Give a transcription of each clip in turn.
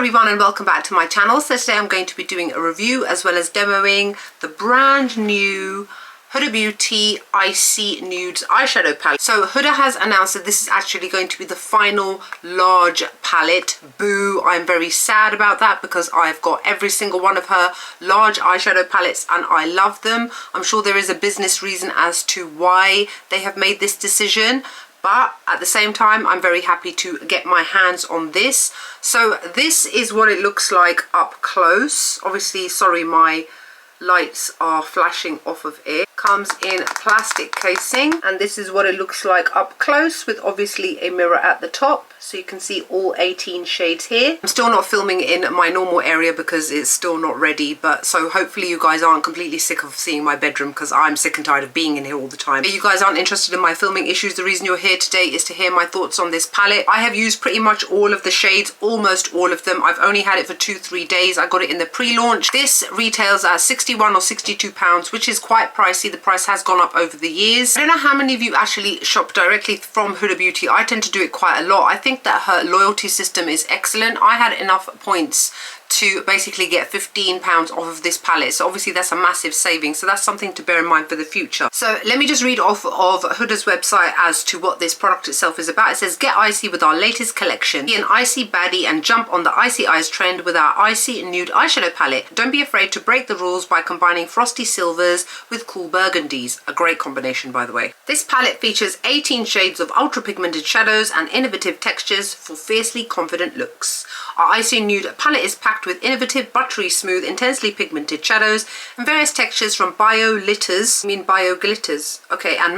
everyone and welcome back to my channel. So today I'm going to be doing a review as well as demoing the brand new Huda Beauty ICY Nude Eyeshadow palette. So Huda has announced that this is actually going to be the final large palette. Boo, I'm very sad about that because I've got every single one of her large eyeshadow palettes and I love them. I'm sure there is a business reason as to why they have made this decision. But at the same time, I'm very happy to get my hands on this. So this is what it looks like up close. Obviously, sorry, my lights are flashing off of it. Comes in plastic casing, and this is what it looks like up close with obviously a mirror at the top. So you can see all 18 shades here. I'm still not filming in my normal area because it's still not ready, but so hopefully you guys aren't completely sick of seeing my bedroom because I'm sick and tired of being in here all the time. If you guys aren't interested in my filming issues, the reason you're here today is to hear my thoughts on this palette. I have used pretty much all of the shades, almost all of them. I've only had it for 2-3 days. I got it in the pre-launch. This retails at £61 or £62, which is quite pricey. The price has gone up over the years. I don't know how many of you actually shop directly from Huda Beauty. I tend to do it quite a lot. I think that her loyalty system is excellent. I had enough points to basically get £15 off of this palette, so obviously that's a massive saving, so that's something to bear in mind for the future. So let me just read off of Huda's website as to what this product itself is about. It says, get icy with our latest collection. Be an icy baddie and jump on the icy eyes trend with our ICY Nude Eyeshadow palette. Don't be afraid to break the rules by combining frosty silvers with cool burgundies. A great combination, by the way. This palette features 18 shades of ultra pigmented shadows and innovative textures for fiercely confident looks. Our ICY Nude palette is packed with innovative, buttery smooth, intensely pigmented shadows and various textures from bio glitters, and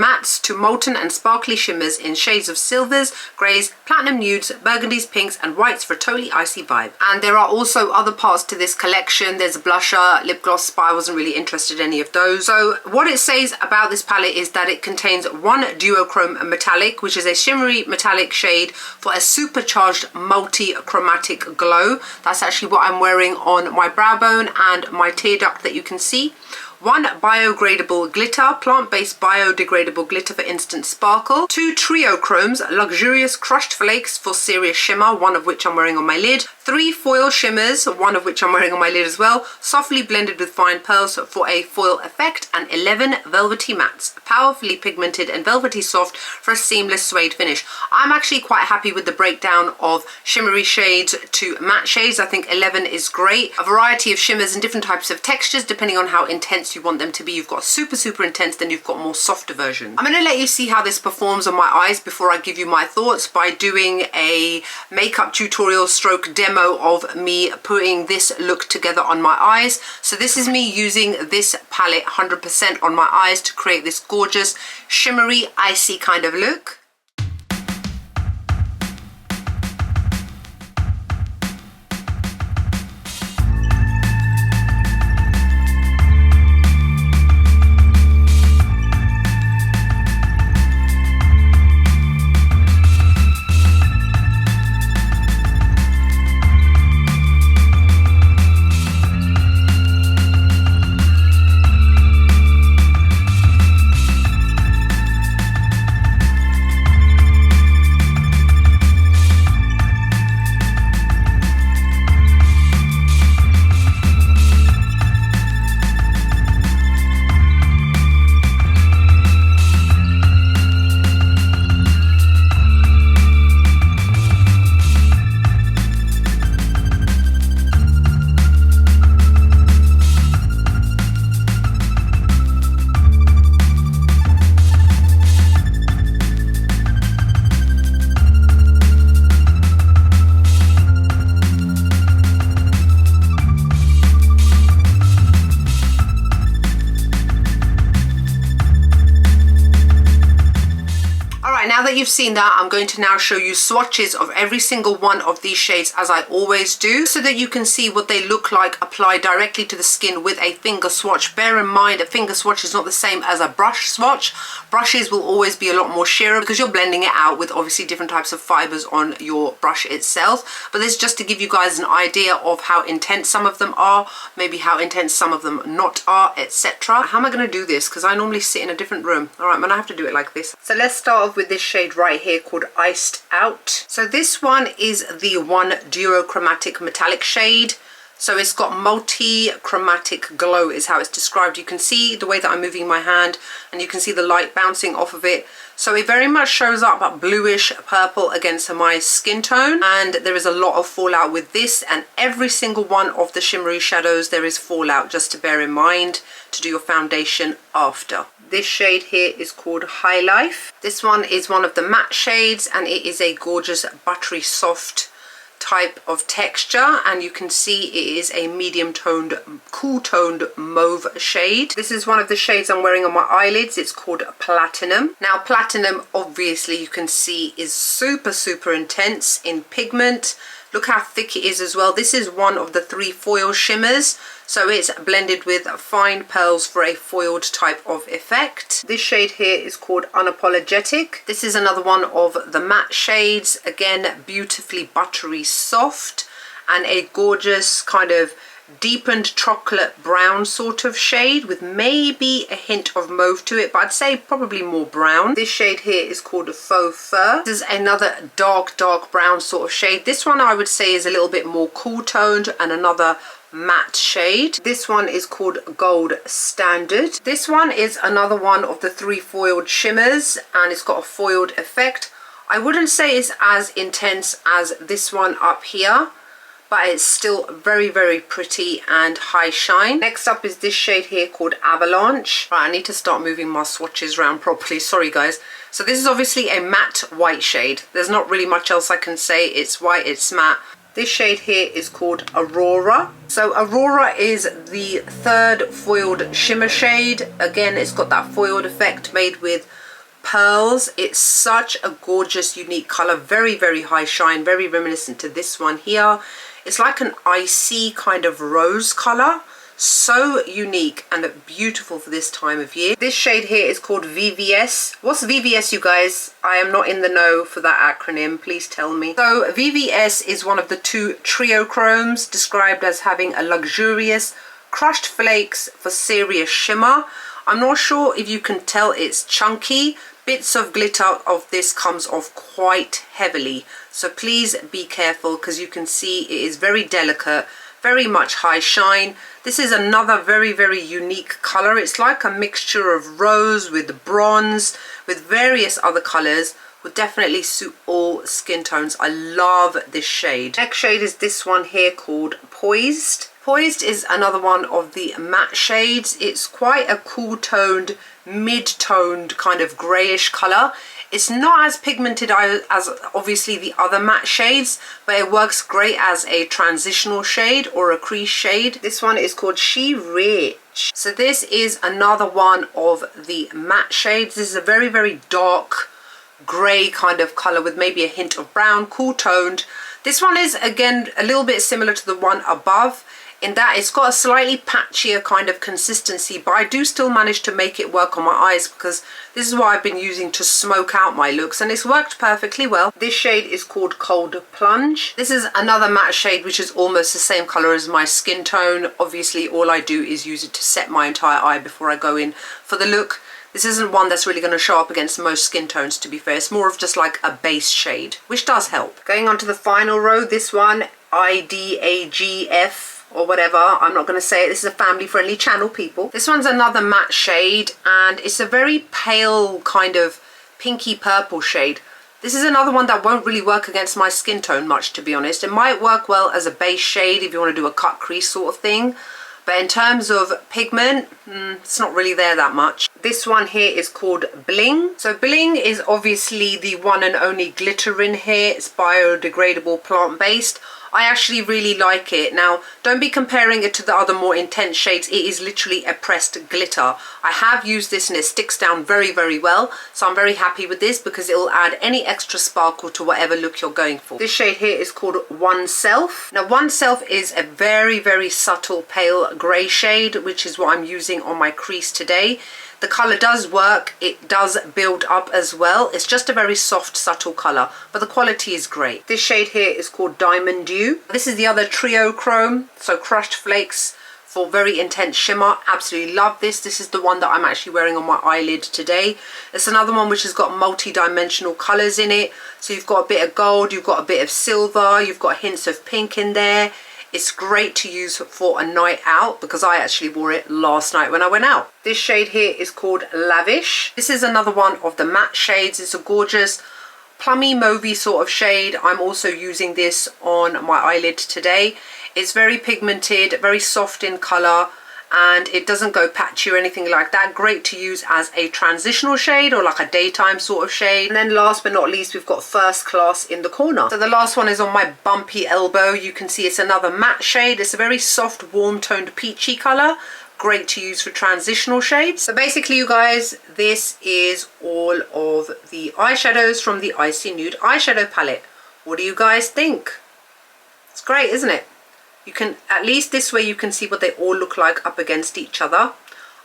mattes to molten and sparkly shimmers in shades of silvers, greys, platinum nudes, burgundies, pinks and whites for a totally icy vibe. And there are also other parts to this collection. There's a blusher, lip gloss, but I wasn't really interested in any of those. So what it says about this palette is that it contains one duochrome metallic, which is a shimmery metallic shade for a supercharged multi-chromatic glow. That's actually what I'm wearing on my brow bone and my tear duct that you can see. One biodegradable glitter, plant-based biodegradable glitter for instant sparkle. Two triochromes, luxurious crushed flakes for serious shimmer, one of which I'm wearing on my lid. Three foil shimmers, one of which I'm wearing on my lid as well, softly blended with fine pearls for a foil effect, and 11 velvety mattes, powerfully pigmented and velvety soft for a seamless suede finish. I'm actually quite happy with the breakdown of shimmery shades to matte shades. I think 11 is great. A variety of shimmers and different types of textures depending on how intense you want them to be. You've got super intense, then you've got more softer versions. I'm going to let you see how this performs on my eyes before I give you my thoughts by doing a makeup tutorial stroke demo of me putting this look together on my eyes. So this is me using this palette 100% on my eyes to create this gorgeous shimmery icy kind of look. Now that you've seen that, I'm going to now show you swatches of every single one of these shades as I always do, so that you can see what they look like applied directly to the skin with a finger swatch. Bear in mind, a finger swatch is not the same as a brush swatch. Brushes will always be a lot more sheerer because you're blending it out with obviously different types of fibers on your brush itself. But this is just to give you guys an idea of how intense some of them are, maybe how intense some of them not are, etc. How am I going to do this? Because I normally sit in a different room. All right, I'm going to have to do it like this. So let's start off with this shade shade right here called Iced Out. So this one is the one duochromatic metallic shade. So it's got multi-chromatic glow is how it's described. You can see the way that I'm moving my hand and you can see the light bouncing off of it. So it very much shows up bluish purple against my skin tone, and there is a lot of fallout with this, and every single one of the shimmery shadows there is fallout, just to bear in mind to do your foundation after. This shade here is called High Life. This one is one of the matte shades and it is a gorgeous buttery soft type of texture, and you can see it is a medium toned, cool toned mauve shade. This is one of the shades I'm wearing on my eyelids. It's called Platinum. Now Platinum, obviously you can see, is super intense in pigment. Look how thick it is as well. This is one of the 3 foil shimmers, so it's blended with fine pearls for a foiled type of effect. This shade here is called Unapologetic. This is another one of the matte shades. Again, beautifully buttery soft and a gorgeous kind of deepened chocolate brown sort of shade with maybe a hint of mauve to it, but I'd say probably more brown. This shade here is called Faux Fur. This is another dark brown sort of shade. This one I would say is a little bit more cool toned and another matte shade. This one is called Gold Standard. This one is another one of the 3 foiled shimmers and it's got a foiled effect. I wouldn't say it's as intense as this one up here, but it's still very pretty and high shine. Next up is this shade here called Avalanche. Right, I need to start moving my swatches around properly, sorry guys. So this is obviously a matte white shade. There's not really much else I can say. It's white, it's matte. This shade here is called Aurora. So Aurora is the 3rd foiled shimmer shade. Again, it's got that foiled effect made with pearls. It's such a gorgeous, unique color. Very high shine, very reminiscent to this one here. It's like an icy kind of rose color. So unique and beautiful for this time of year. This shade here is called VVS. What's VVS, you guys? I am not in the know for that acronym. Please tell me. So VVS is one of the 2 trio chromes described as having a luxurious crushed flakes for serious shimmer. I'm not sure if you can tell it's chunky. Bits of glitter of this comes off quite heavily, so please be careful because you can see it is very delicate, very much high shine. This is another very unique color. It's like a mixture of rose with bronze with various other colors. Would definitely suit all skin tones. I love this shade. Next shade is this one here called Poised. Poised is another one of the matte shades. It's quite a cool toned, mid-toned kind of grayish color. It's not as pigmented as obviously the other matte shades, but it works great as a transitional shade or a crease shade. This one is called She Rich. So this is another one of the matte shades. This is a very dark gray kind of color with maybe a hint of brown, cool toned. This one is again a little bit similar to the one above, in that it's got a slightly patchier kind of consistency, but I do still manage to make it work on my eyes because this is what I've been using to smoke out my looks and it's worked perfectly well. This shade is called Cold Plunge. This is another matte shade which is almost the same color as my skin tone. Obviously all I do is use it to set my entire eye before I go in for the look. This isn't one that's really going to show up against most skin tones, to be fair. It's more of just like a base shade, which does help. Going on to the final row, this one, IDAGF. Or whatever, I'm not going to say it. This is a family friendly channel, people. This one's another matte shade and it's a very pale kind of pinky purple shade. This is another one that won't really work against my skin tone much, to be honest. It might work well as a base shade if you want to do a cut crease sort of thing, but in terms of pigment, it's not really there that much. This one here is called Bling. So Bling is obviously the one and only glitter in here. It's biodegradable, plant-based. I actually really like it. Now, don't be comparing it to the other more intense shades. It is literally a pressed glitter. I have used this and it sticks down very well. So I'm very happy with this because it will add any extra sparkle to whatever look you're going for. This shade here is called Oneself. Now, Oneself is a very subtle pale grey shade, which is what I'm using on my crease today. The colour does work, it does build up as well. It's just a very soft, subtle colour, but the quality is great. This shade here is called Diamond Dew. This is the other trio chrome, so crushed flakes for very intense shimmer. Absolutely love this. This is the one that I'm actually wearing on my eyelid today. It's another one which has got multi-dimensional colors in it. So you've got a bit of gold, you've got a bit of silver, you've got hints of pink in there. It's great to use for a night out because I actually wore it last night when I went out. This shade here is called Lavish. This is another one of the matte shades. It's a gorgeous plummy mauvey sort of shade. I'm also using this on my eyelid today. It's very pigmented, very soft in color, and it doesn't go patchy or anything like that. Great to use as a transitional shade or like a daytime sort of shade. And then last but not least, we've got First Class in the corner. So the last one is on my bumpy elbow. You can see it's another matte shade. It's a very soft, warm toned peachy color. Great to use for transitional shades. So basically, you guys, this is all of the eyeshadows from the ICY Nude Eyeshadow palette. What do you guys think? It's great, isn't it? You can, at least this way, you can see what they all look like up against each other.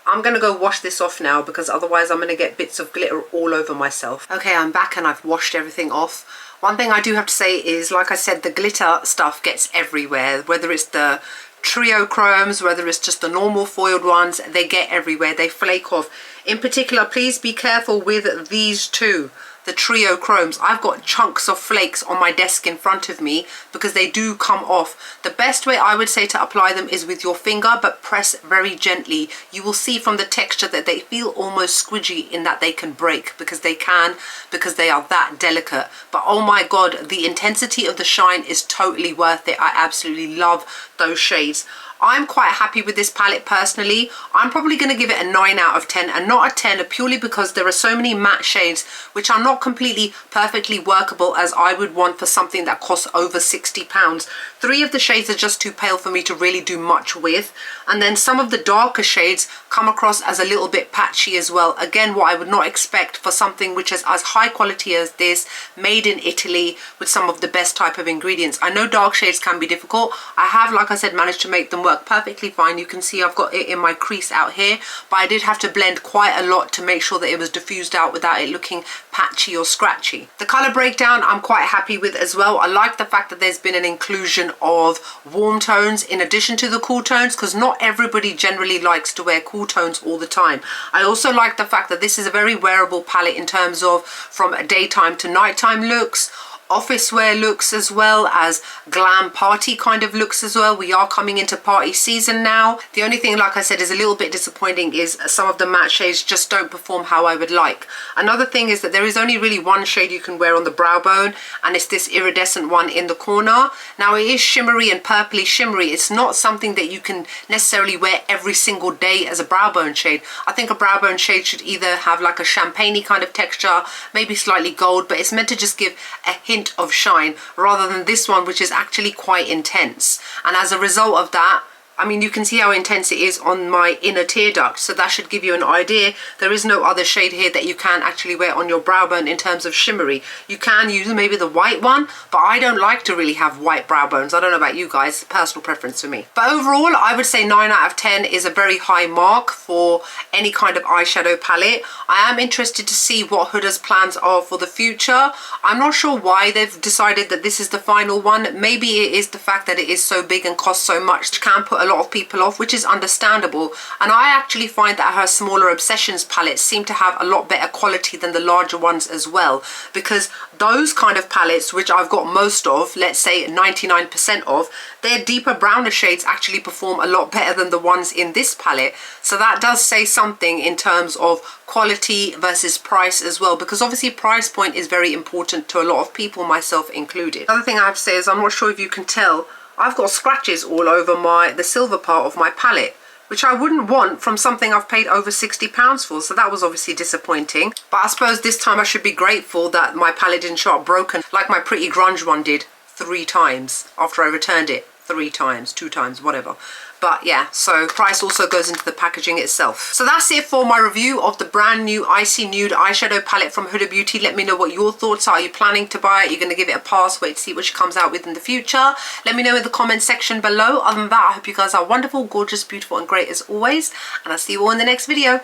I'm going to go wash this off now because otherwise I'm going to get bits of glitter all over myself. Okay, I'm back and I've washed everything off. One thing I do have to say is, like I said, the glitter stuff gets everywhere. Whether it's the trio chromes, whether it's just the normal foiled ones, they get everywhere. They flake off. In particular, please be careful with these two. The trio chromes. I've got chunks of flakes on my desk in front of me because they do come off. The best way I would say to apply them is with your finger, but press very gently. You will see from the texture that they feel almost squidgy in that they can break, because they can, because they are that delicate. But oh my god, the intensity of the shine is totally worth it. I absolutely love those shades. I'm quite happy with this palette personally. I'm probably going to give it a 9 out of 10 and not a 10 purely because there are so many matte shades which are not completely perfectly workable as I would want for something that costs over £60. 3 of the shades are just too pale for me to really do much with, and then some of the darker shades come across as a little bit patchy as well. Again, what I would not expect for something which is as high quality as this, made in Italy with some of the best type of ingredients. I know dark shades can be difficult. I have, like I said, managed to make them work perfectly fine. You can see I've got it in my crease out here, but I did have to blend quite a lot to make sure that it was diffused out without it looking patchy or scratchy. The color breakdown I'm quite happy with as well. I like the fact that there's been an inclusion of warm tones in addition to the cool tones, because not everybody generally likes to wear cool tones all the time. I also like the fact that this is a very wearable palette in terms of from daytime to nighttime looks, office wear looks, as well as glam party kind of looks as well. We are coming into party season now. The only thing, like I said, is a little bit disappointing is some of the matte shades just don't perform how I would like. Another thing is that there is only really one shade you can wear on the brow bone, and it's this iridescent one in the corner. Now it is shimmery and purpley shimmery. It's not something that you can necessarily wear every single day as a brow bone shade. I think a brow bone shade should either have like a champagne-y kind of texture, maybe slightly gold, but it's meant to just give a hint of shine rather than this one, which is actually quite intense. And as a result of that, I mean, you can see how intense it is on my inner tear duct, so that should give you an idea. There is no other shade here that you can actually wear on your brow bone in terms of shimmery. You can use maybe the white one, but I don't like to really have white brow bones. I don't know about you guys, personal preference for me. But overall, I would say 9 out of 10 is a very high mark for any kind of eyeshadow palette. I am interested to see what Huda's plans are for the future. I'm not sure why they've decided that this is the final one. Maybe it is the fact that it is so big and costs so much, which can put a lot of people off, which is understandable. And I actually find that her smaller Obsessions palettes seem to have a lot better quality than the larger ones as well, because those kind of palettes, which I've got most of, let's say 99% of, their deeper browner shades actually perform a lot better than the ones in this palette. So that does say something in terms of quality versus price as well, because obviously price point is very important to a lot of people, myself included. Another thing I have to say is, I'm not sure if you can tell, I've got scratches all over the silver part of my palette, which I wouldn't want from something I've paid over £60 for, so that was obviously disappointing. But I suppose this time I should be grateful that my palette didn't show up broken like my Pretty Grunge one did 3 times after I returned it. 3 times, 2 times, whatever. But yeah, so price also goes into the packaging itself. So that's it for my review of the brand new ICY Nude eyeshadow palette from Huda Beauty. Let me know what your thoughts are. Are you planning to buy it? You're going to give it a pass, wait to see what she comes out with in the future? Let me know in the comment section below. Other than that, I hope you guys are wonderful, gorgeous, beautiful and great as always. And I'll see you all in the next video.